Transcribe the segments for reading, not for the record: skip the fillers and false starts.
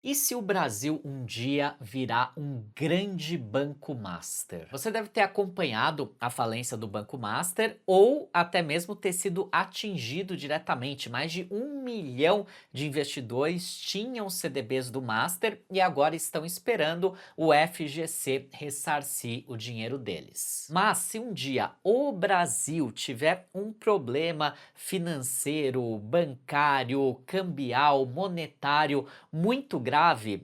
E se o Brasil um dia virar um grande banco master? Você deve ter acompanhado a falência do Banco Master ou até mesmo ter sido atingido diretamente. Mais de 1 milhão de investidores tinham CDBs do Master e agora estão esperando o FGC ressarcir o dinheiro deles. Mas se um dia o Brasil tiver um problema financeiro, bancário, cambial, monetário, muito grave,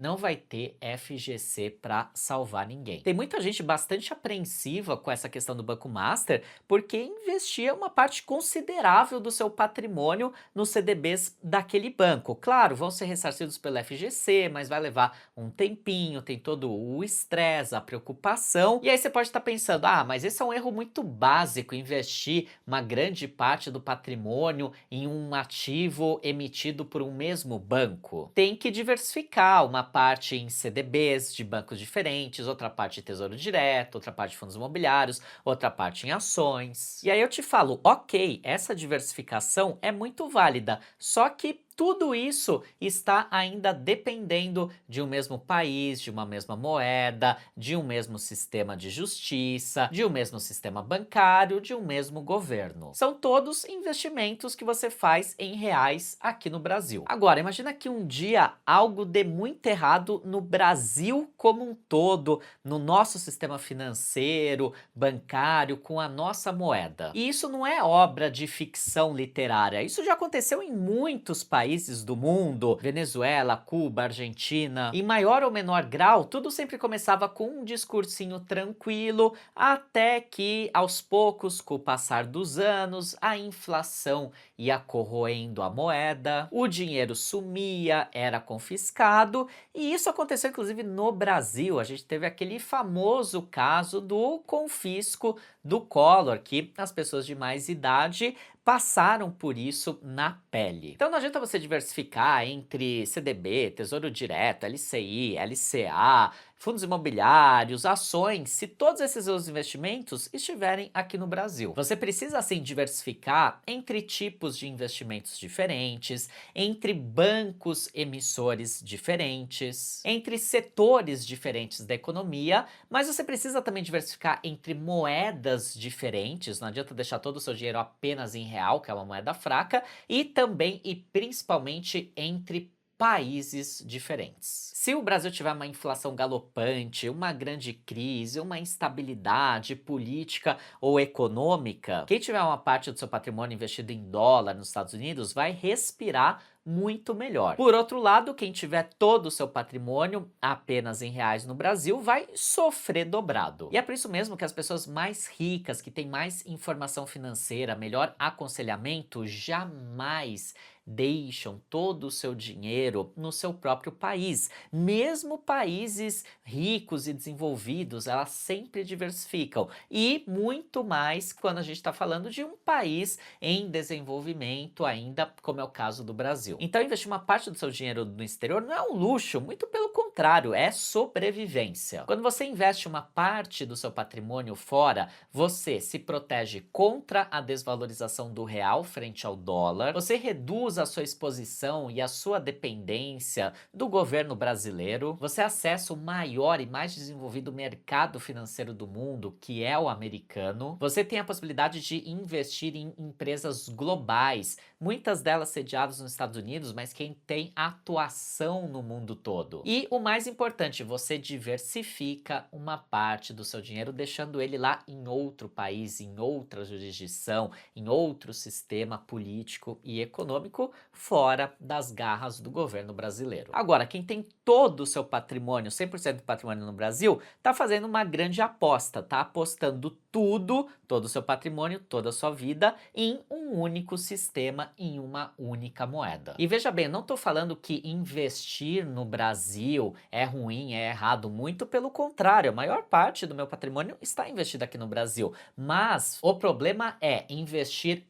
não vai ter FGC para salvar ninguém. Tem muita gente bastante apreensiva com essa questão do Banco Master, porque investia uma parte considerável do seu patrimônio nos CDBs daquele banco. Claro, vão ser ressarcidos pelo FGC, mas vai levar um tempinho, tem todo o estresse, a preocupação. E aí você pode estar pensando, mas esse é um erro muito básico, investir uma grande parte do patrimônio em um ativo emitido por um mesmo banco. Tem que diversificar, uma parte em CDBs de bancos diferentes, outra parte em Tesouro Direto, outra parte em fundos imobiliários, outra parte em ações. E aí eu te falo, ok, essa diversificação é muito válida, só que tudo isso está ainda dependendo de um mesmo país, de uma mesma moeda, de um mesmo sistema de justiça, de um mesmo sistema bancário, de um mesmo governo. São todos investimentos que você faz em reais aqui no Brasil. Agora, imagina que um dia algo dê muito errado no Brasil como um todo, no nosso sistema financeiro, bancário, com a nossa moeda. E isso não é obra de ficção literária, isso já aconteceu em muitos países do mundo, Venezuela, Cuba, Argentina. Em maior ou menor grau, tudo sempre começava com um discursinho tranquilo, até que aos poucos, com o passar dos anos, a inflação ia corroendo a moeda, o dinheiro sumia, era confiscado, e isso aconteceu inclusive no Brasil. A gente teve aquele famoso caso do confisco do Collor, que as pessoas de mais idade passaram por isso na pele. Então não adianta você diversificar entre CDB, Tesouro Direto, LCI, LCA, fundos imobiliários, ações, se todos esses seus investimentos estiverem aqui no Brasil. Você precisa assim diversificar entre tipos de investimentos diferentes, entre bancos emissores diferentes, entre setores diferentes da economia, mas você precisa também diversificar entre moedas diferentes. Não adianta deixar todo o seu dinheiro apenas em real, que é uma moeda fraca, e também e principalmente entre países diferentes. Se o Brasil tiver uma inflação galopante, uma grande crise, uma instabilidade política ou econômica, quem tiver uma parte do seu patrimônio investido em dólar nos Estados Unidos vai respirar muito melhor. Por outro lado, quem tiver todo o seu patrimônio apenas em reais no Brasil vai sofrer dobrado. E é por isso mesmo que as pessoas mais ricas, que têm mais informação financeira, melhor aconselhamento, jamais deixam todo o seu dinheiro no seu próprio país. Mesmo países ricos e desenvolvidos, elas sempre diversificam. E muito mais quando a gente está falando de um país em desenvolvimento ainda, como é o caso do Brasil. Então, investir uma parte do seu dinheiro no exterior não é um luxo, muito pelo contrário, é sobrevivência. Quando você investe uma parte do seu patrimônio fora, você se protege contra a desvalorização do real frente ao dólar, você reduz a sua exposição e a sua dependência do governo brasileiro, você acessa o maior e mais desenvolvido mercado financeiro do mundo, que é o americano, você tem a possibilidade de investir em empresas globais, muitas delas sediadas nos Estados Unidos, mas quem tem atuação no mundo todo. E o mais importante, você diversifica uma parte do seu dinheiro, deixando ele lá em outro país, em outra jurisdição, em outro sistema político e econômico, fora das garras do governo brasileiro. Agora, quem tem todo o seu patrimônio, 100% do patrimônio no Brasil, está fazendo uma grande aposta, está apostando tudo, todo o seu patrimônio, toda a sua vida, em um único sistema, em uma única moeda. E veja bem, eu não estou falando que investir no Brasil é ruim, é errado, muito pelo contrário, a maior parte do meu patrimônio está investido aqui no Brasil, mas o problema é investir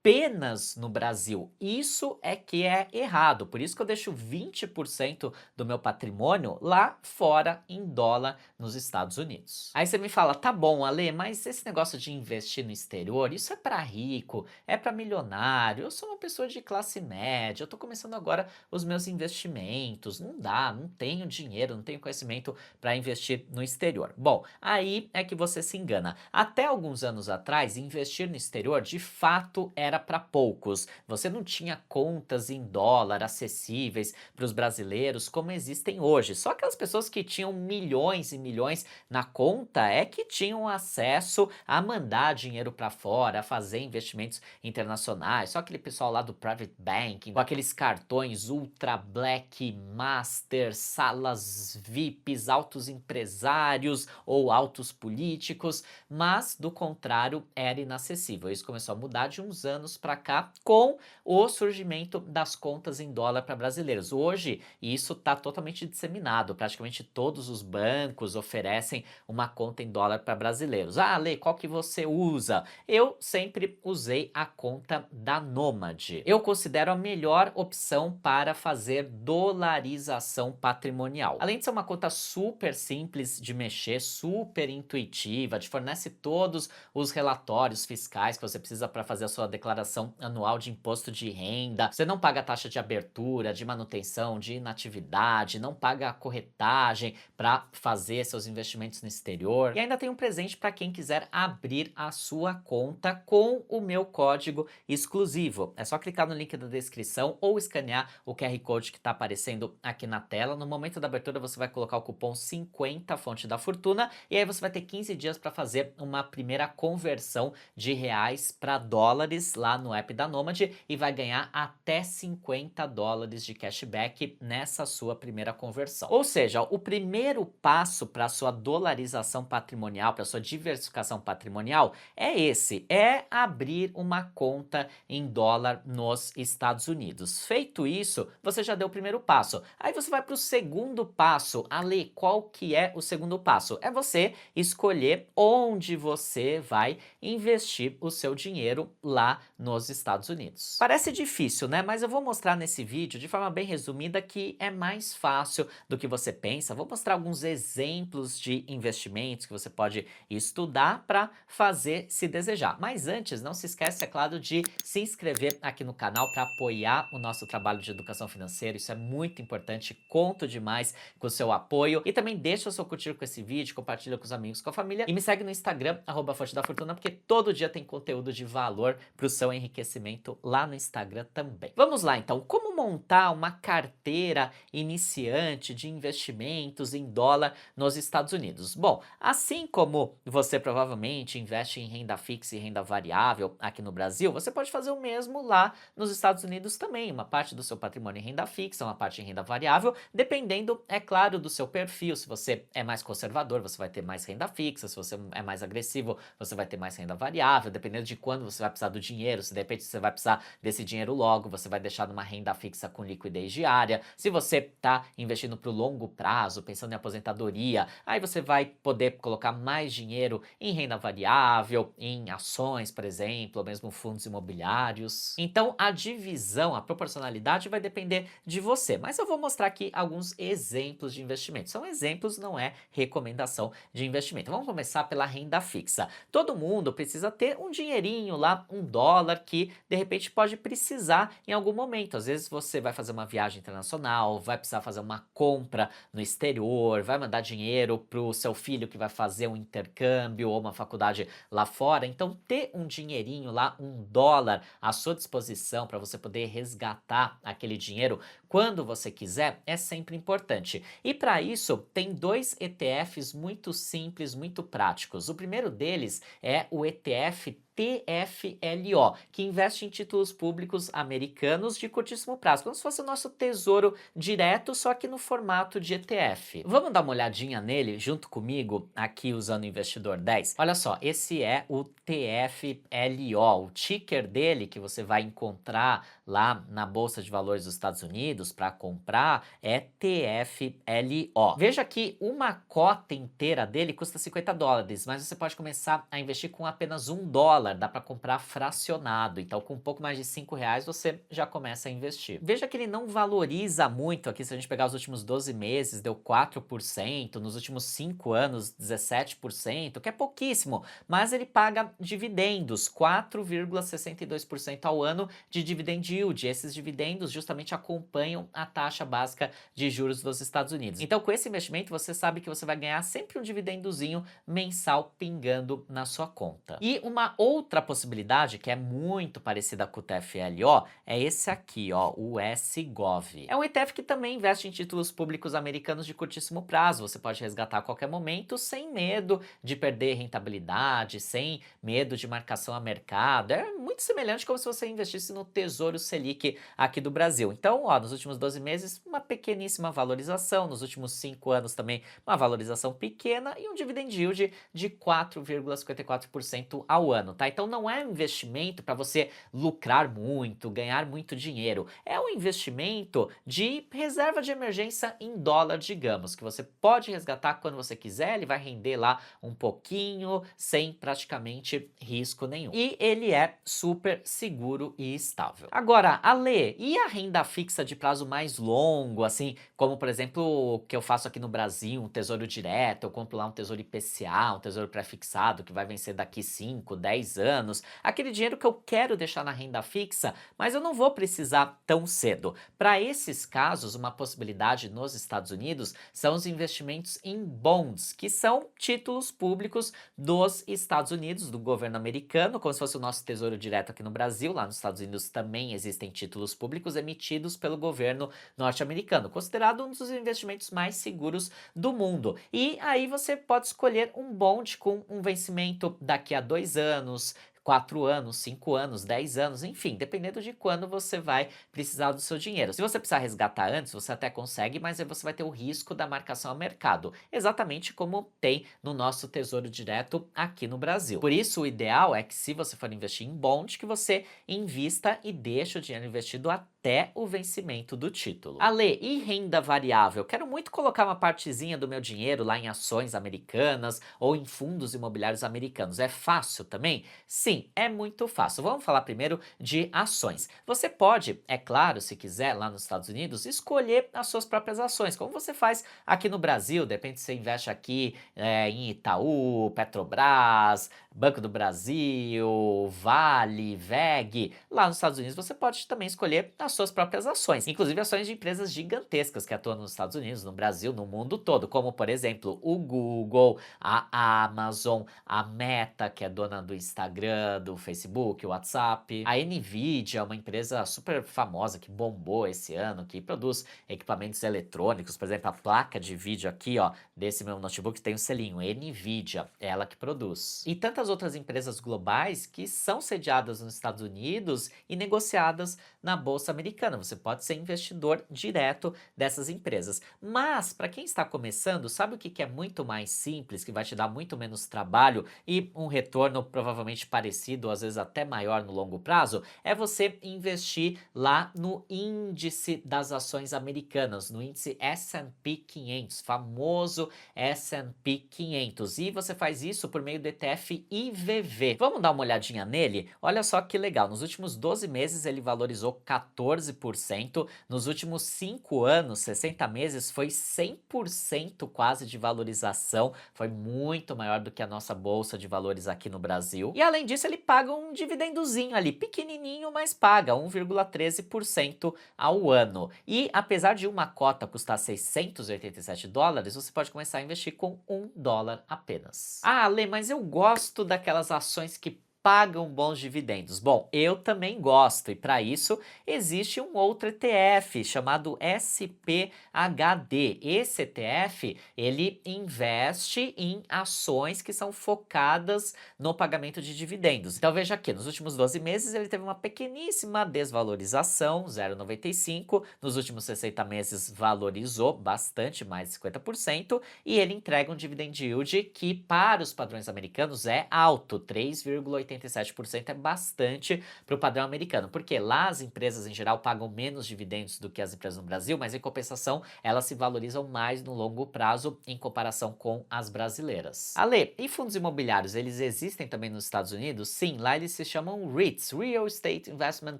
apenas no Brasil. Isso é que é errado, por isso que eu deixo 20% do meu patrimônio lá fora em dólar nos Estados Unidos. Aí você me fala, tá bom, Ale, mas esse negócio de investir no exterior, isso é para rico, é para milionário, eu sou uma pessoa de classe média, eu tô começando agora os meus investimentos, não dá, não tenho dinheiro, não tenho conhecimento para investir no exterior. Bom, aí é que você se engana. Até alguns anos atrás, investir no exterior de fato era para poucos. Você não tinha contas em dólar acessíveis para os brasileiros como existem hoje. Só aquelas pessoas que tinham milhões e milhões na conta é que tinham acesso a mandar dinheiro para fora, a fazer investimentos internacionais. Só aquele pessoal lá do private banking, com aqueles cartões ultra black, master, salas VIPs, altos empresários ou altos políticos, mas do contrário era inacessível. Isso começou a mudar de uns anos para cá com o surgimento das contas em dólar para brasileiros. Hoje isso está totalmente disseminado, praticamente todos os bancos oferecem uma conta em dólar para brasileiros. Ah, Lê, qual que você usa? Eu sempre usei a conta da Nomad. Eu considero a melhor opção para fazer dolarização patrimonial. Além de ser uma conta super simples de mexer, super intuitiva, te fornece todos os relatórios fiscais que você precisa para fazer a sua declaração anual de imposto de renda. Você não paga taxa de abertura, de manutenção, de inatividade, não paga a corretagem para fazer seus investimentos no exterior. E ainda tem um presente para quem quiser abrir a sua conta com o meu código exclusivo. É só clicar no link da descrição ou escanear o QR Code que está aparecendo aqui na tela. No momento da abertura você vai colocar o cupom 50 Fonte da Fortuna e aí você vai ter 15 dias para fazer uma primeira conversão de reais para dólares lá no app da Nomad e vai ganhar até 50 dólares de cashback nessa sua primeira conversão. Ou seja, o primeiro passo para a sua dolarização patrimonial, para a sua diversificação patrimonial é esse, é abrir uma conta em dólar nos Estados Unidos. Feito isso, você já deu o primeiro passo. Aí você vai para o segundo passo. Ale, qual que é o segundo passo? É você escolher onde você vai investir o seu dinheiro lá nos Estados Unidos. Parece difícil, né? Mas eu vou mostrar nesse vídeo de forma bem resumida que é mais fácil do que você pensa. Vou mostrar alguns exemplos de investimentos que você pode estudar para fazer se desejar. Mas antes, não se esquece, é claro, de se inscrever aqui no canal para apoiar o nosso trabalho de educação financeira. Isso é muito importante, conto demais com o seu apoio. E também deixa o seu curtir com esse vídeo, compartilha com os amigos, com a família e me segue no Instagram, @Fonte da Fortuna, porque todo dia tem conteúdo de valor para o seu enriquecimento lá no Instagram também. Vamos lá então, como montar uma carteira iniciante de investimentos em dólar nos Estados Unidos? Bom, assim como você provavelmente investe em renda fixa e renda variável aqui no Brasil, você pode fazer o mesmo lá nos Estados Unidos também. Uma parte do seu patrimônio em renda fixa, uma parte em renda variável, dependendo, é claro, do seu perfil. Se você é mais conservador, você vai ter mais renda fixa. Se você é mais agressivo, você vai ter mais renda variável, dependendo de quando você vai precisar do dinheiro. Se de repente você vai precisar desse dinheiro logo, você vai deixar numa renda fixa com liquidez diária. Se você está investindo para o longo prazo, pensando em aposentadoria, aí você vai poder colocar mais dinheiro em renda variável, em ações, por exemplo, ou mesmo fundos imobiliários. Então a divisão, a proporcionalidade vai depender de você, mas eu vou mostrar aqui alguns exemplos de investimento. São exemplos, não é recomendação de investimento. Vamos começar pela renda fixa. Todo mundo precisa ter um dinheirinho lá, um dólar, que de repente pode precisar em algum momento. Às vezes você vai fazer uma viagem internacional, vai precisar fazer uma compra no exterior, vai mandar dinheiro para o seu filho que vai fazer um intercâmbio ou uma faculdade lá fora. Então ter um dinheirinho lá, um dólar à sua disposição para você poder resgatar aquele dinheiro quando você quiser é sempre importante. E para isso tem dois ETFs muito simples, muito práticos. O primeiro deles é o ETF TFLO, que investe em títulos públicos americanos de curtíssimo prazo, como se fosse o nosso tesouro direto, só que no formato de ETF. Vamos dar uma olhadinha nele junto comigo, aqui usando o Investidor 10? Olha só, esse é o TFLO, o ticker dele que você vai encontrar lá na Bolsa de Valores dos Estados Unidos, Unidos para comprar é TFLO. Veja que uma cota inteira dele custa $50, mas você pode começar a investir com apenas $1, dá para comprar fracionado, então com um pouco mais de R$ 5 você já começa a investir. Veja que ele não valoriza muito aqui, se a gente pegar os últimos 12 meses, deu 4%, nos últimos 5 anos 17%, que é pouquíssimo, mas ele paga dividendos, 4,62% ao ano de dividend yield. Esses dividendos justamente acompanham a taxa básica de juros dos Estados Unidos. Então, com esse investimento, você sabe que você vai ganhar sempre um dividendozinho mensal pingando na sua conta. E uma outra possibilidade, que é muito parecida com o TFLO, é esse aqui, ó, o SGOV. É um ETF que também investe em títulos públicos americanos de curtíssimo prazo. Você pode resgatar a qualquer momento sem medo de perder rentabilidade, sem medo de marcação a mercado. É muito semelhante como se você investisse no Tesouro Selic aqui do Brasil. Então, ó, nos últimos 12 meses, uma pequeníssima valorização, nos últimos 5 anos também uma valorização pequena e um dividend yield de 4,54% ao ano, tá? Então não é um investimento para você lucrar muito, ganhar muito dinheiro. É um investimento de reserva de emergência em dólar, digamos, que você pode resgatar quando você quiser, ele vai render lá um pouquinho, sem praticamente risco nenhum. E ele é super seguro e estável. Agora, Ale, e a renda fixa de prazo mais longo, assim, como por exemplo o que eu faço aqui no Brasil, um tesouro direto, eu compro lá um tesouro IPCA, um tesouro pré-fixado que vai vencer daqui 5, 10 anos, aquele dinheiro que eu quero deixar na renda fixa, mas eu não vou precisar tão cedo. Para esses casos, uma possibilidade nos Estados Unidos são os investimentos em bonds, que são títulos públicos dos Estados Unidos, do governo americano, como se fosse o nosso tesouro direto aqui no Brasil. Lá nos Estados Unidos também existem títulos públicos emitidos pelo governo norte-americano, considerado um dos investimentos mais seguros do mundo. E aí você pode escolher um bond com um vencimento daqui a 2 anos, 4 anos, 5 anos, 10 anos, enfim, dependendo de quando você vai precisar do seu dinheiro. Se você precisar resgatar antes, você até consegue, mas aí você vai ter o risco da marcação ao mercado, exatamente como tem no nosso Tesouro Direto aqui no Brasil. Por isso, o ideal é que, se você for investir em bond, que você invista e deixe o dinheiro investido até o vencimento do título. Ale, e renda variável? Quero muito colocar uma partezinha do meu dinheiro lá em ações americanas ou em fundos imobiliários americanos. É fácil também? Sim, é muito fácil. Vamos falar primeiro de ações. Você pode, é claro, se quiser, lá nos Estados Unidos, escolher as suas próprias ações, como você faz aqui no Brasil. De repente você investe aqui em Itaú, Petrobras, Banco do Brasil, Vale, VEG. Lá nos Estados Unidos você pode também escolher as suas próprias ações, inclusive ações de empresas gigantescas que atuam nos Estados Unidos, no Brasil, no mundo todo, como por exemplo o Google, a Amazon, a Meta, que é dona do Instagram, do Facebook, o WhatsApp, a Nvidia, uma empresa super famosa que bombou esse ano, que produz equipamentos eletrônicos, por exemplo, a placa de vídeo aqui, ó, desse meu notebook tem o selinho Nvidia, é ela que produz. E tantas outras empresas globais que são sediadas nos Estados Unidos e negociadas na Bolsa Americana. Você pode ser investidor direto dessas empresas. Mas, para quem está começando, sabe o que é muito mais simples, que vai te dar muito menos trabalho e um retorno provavelmente parecido, às vezes até maior no longo prazo? É você investir lá no índice das ações americanas, no índice S&P 500, famoso S&P 500. E você faz isso por meio do ETF IVV. Vamos dar uma olhadinha nele? Olha só que legal, nos últimos 12 meses ele valorizou 14%, nos últimos 5 anos, 60 meses, foi 100% quase de valorização, foi muito maior do que a nossa bolsa de valores aqui no Brasil. E além disso, ele paga um dividendozinho ali, pequenininho, mas paga 1,13% ao ano. E apesar de uma cota custar $687, você pode começar a investir com $1 apenas. Ah, Lê, mas eu gosto daquelas ações que pagam bons dividendos. Bom, eu também gosto, e para isso existe um outro ETF chamado SPHD. Esse ETF, ele investe em ações que são focadas no pagamento de dividendos. Então veja aqui, nos últimos 12 meses ele teve uma pequeníssima desvalorização, 0,95, nos últimos 60 meses valorizou bastante, mais de 50%, e ele entrega um dividend yield que para os padrões americanos é alto, 3,85%. 87% é bastante para o padrão americano, porque lá as empresas em geral pagam menos dividendos do que as empresas no Brasil, mas em compensação elas se valorizam mais no longo prazo em comparação com as brasileiras. Ale, e fundos imobiliários, eles existem também nos Estados Unidos? Sim, lá eles se chamam REITs, Real Estate Investment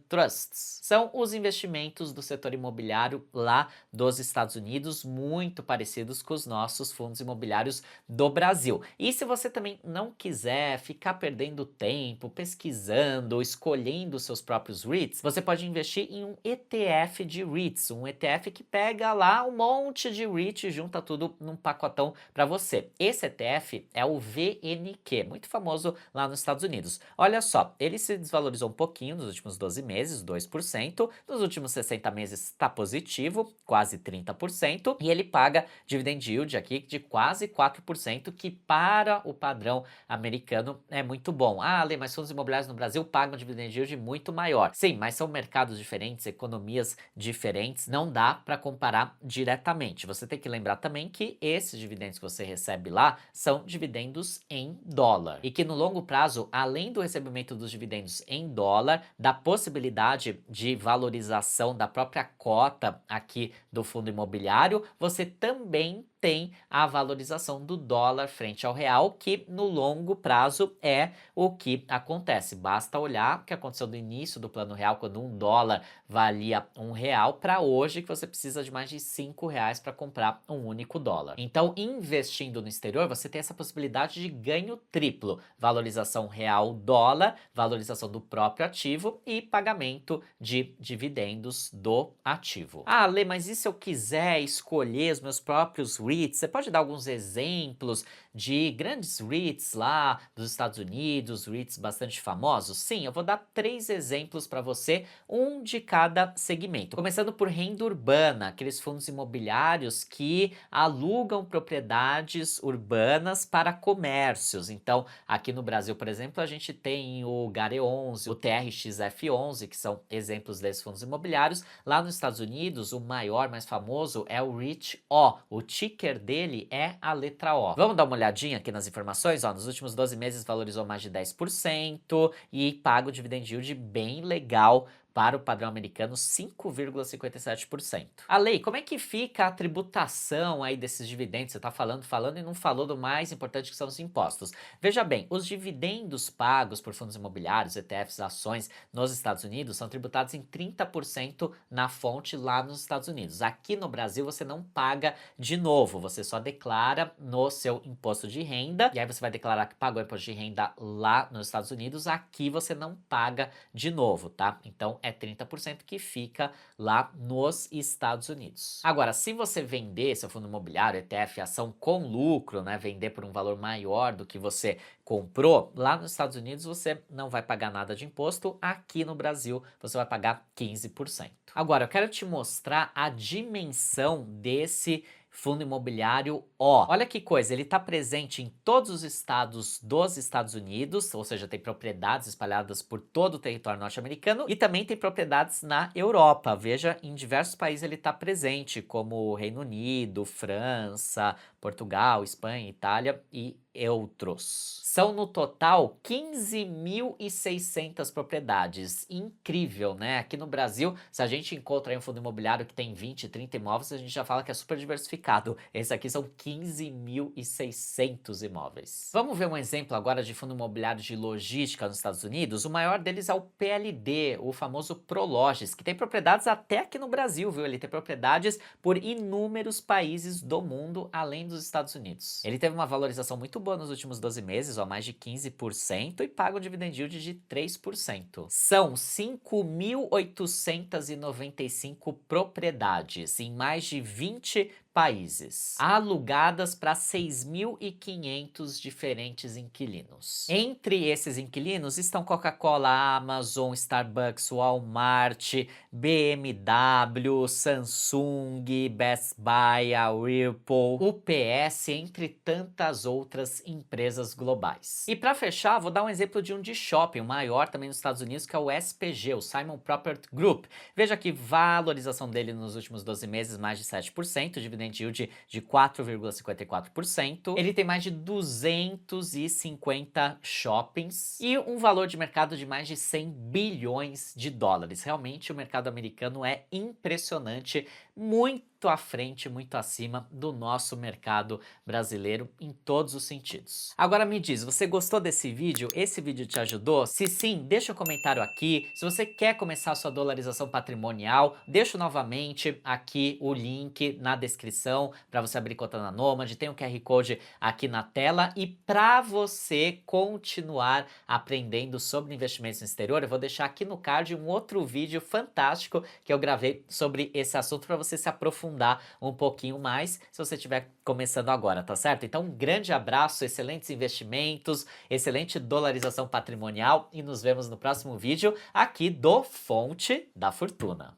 Trusts. São os investimentos do setor imobiliário lá dos Estados Unidos, muito parecidos com os nossos fundos imobiliários do Brasil. E se você também não quiser ficar perdendo tempo pesquisando, escolhendo os seus próprios REITs, você pode investir em um ETF de REITs, um ETF que pega lá um monte de REIT e junta tudo num pacotão para você. Esse ETF é o VNQ, muito famoso lá nos Estados Unidos. Olha só, ele se desvalorizou um pouquinho nos últimos 12 meses, 2%, nos últimos 60 meses está positivo, quase 30%, e ele paga dividend yield aqui de quase 4%, que para o padrão americano é muito bom. Ah, Lê, mas fundos imobiliários no Brasil pagam dividend yield muito maior. Sim, mas são mercados diferentes, economias diferentes, não dá para comparar diretamente. Você tem que lembrar também que esses dividendos que você recebe lá são dividendos em dólar. E que no longo prazo, além do recebimento dos dividendos em dólar, da possibilidade de valorização da própria cota aqui do fundo imobiliário, você também tem a valorização do dólar frente ao real, que no longo prazo é o que acontece. Basta olhar o que aconteceu no início do Plano Real, quando um dólar valia R$ 1, para hoje, que você precisa de mais de R$ 5 para comprar um único dólar. Então, investindo no exterior, você tem essa possibilidade de ganho triplo: valorização real-dólar, valorização do próprio ativo e pagamento de dividendos do ativo. Ah, Lê, mas e se eu quiser escolher os meus próprios REITs? Você pode dar alguns exemplos de grandes REITs lá dos Estados Unidos, REITs bastante famosos? Sim, eu vou dar 3 exemplos para você, um de cada segmento. Começando por renda urbana, aqueles fundos imobiliários que alugam propriedades urbanas para comércios. Então, aqui no Brasil, por exemplo, a gente tem o GARE11, o TRXF11, que são exemplos desses fundos imobiliários. Lá nos Estados Unidos, o maior, mais famoso é o REIT-O. O ticker dele é a letra O. Vamos dar uma olhadinha aqui nas informações? Ó, nos últimos 12 meses valorizou mais de 10% e paga o dividend yield bem legal para o padrão americano, 5,57%. A lei, como é que fica a tributação aí desses dividendos? Você está falando e não falou do mais importante, que são os impostos. Veja bem, os dividendos pagos por fundos imobiliários, ETFs, ações nos Estados Unidos são tributados em 30% na fonte lá nos Estados Unidos. Aqui no Brasil você não paga de novo, você só declara no seu imposto de renda, e aí você vai declarar que pagou imposto de renda lá nos Estados Unidos, aqui você não paga de novo, tá? Então é 30% que fica lá nos Estados Unidos. Agora, se você vender seu fundo imobiliário, ETF, ação com lucro, né, vender por um valor maior do que você comprou, lá nos Estados Unidos você não vai pagar nada de imposto, aqui no Brasil você vai pagar 15%. Agora, eu quero te mostrar a dimensão desse fundo imobiliário O. Olha que coisa, ele está presente em todos os estados dos Estados Unidos, ou seja, tem propriedades espalhadas por todo o território norte-americano e também tem propriedades na Europa. Veja, em diversos países ele está presente, como Reino Unido, França, Portugal, Espanha, Itália e outros. São no total 15.600 propriedades. Incrível, né? Aqui no Brasil, se a gente encontra aí um fundo imobiliário que tem 20, 30 imóveis, a gente já fala que é super diversificado. Esse aqui são 15.600 imóveis. Vamos ver um exemplo agora de fundo imobiliário de logística nos Estados Unidos. O maior deles é o PLD, o famoso Prologis, que tem propriedades até aqui no Brasil, viu? Ele tem propriedades por inúmeros países do mundo, além dos Estados Unidos. Ele teve uma valorização muito boa nos últimos 12 meses, ó, mais de 15%, e paga um dividend yield de 3%. São 5.895 propriedades em mais de 20 países, alugadas para 6.500 diferentes inquilinos. Entre esses inquilinos estão Coca-Cola, Amazon, Starbucks, Walmart, BMW, Samsung, Best Buy, a Whirlpool, UPS, entre tantas outras empresas globais. E para fechar, vou dar um exemplo de um de shopping, o maior também nos Estados Unidos, que é o SPG, o Simon Property Group. Veja que valorização dele nos últimos 12 meses, mais de 7%, dividend dividend yield de 4,54%. Ele tem mais de 250 shoppings e um valor de mercado de mais de 100 bilhões de dólares. Realmente o mercado americano é impressionante, muito à frente, muito acima do nosso mercado brasileiro em todos os sentidos. Agora me diz, você gostou desse vídeo? Esse vídeo te ajudou? Se sim, deixa um comentário aqui. Se você quer começar a sua dolarização patrimonial, deixo novamente aqui o link na descrição para você abrir conta na Nomad. Tem o QR Code aqui na tela e para você continuar aprendendo sobre investimentos no exterior, eu vou deixar aqui no card um outro vídeo fantástico que eu gravei sobre esse assunto para você se aprofundar um pouquinho mais se você estiver começando agora, tá certo? Então, um grande abraço, excelentes investimentos, excelente dolarização patrimonial e nos vemos no próximo vídeo aqui do Fonte da Fortuna.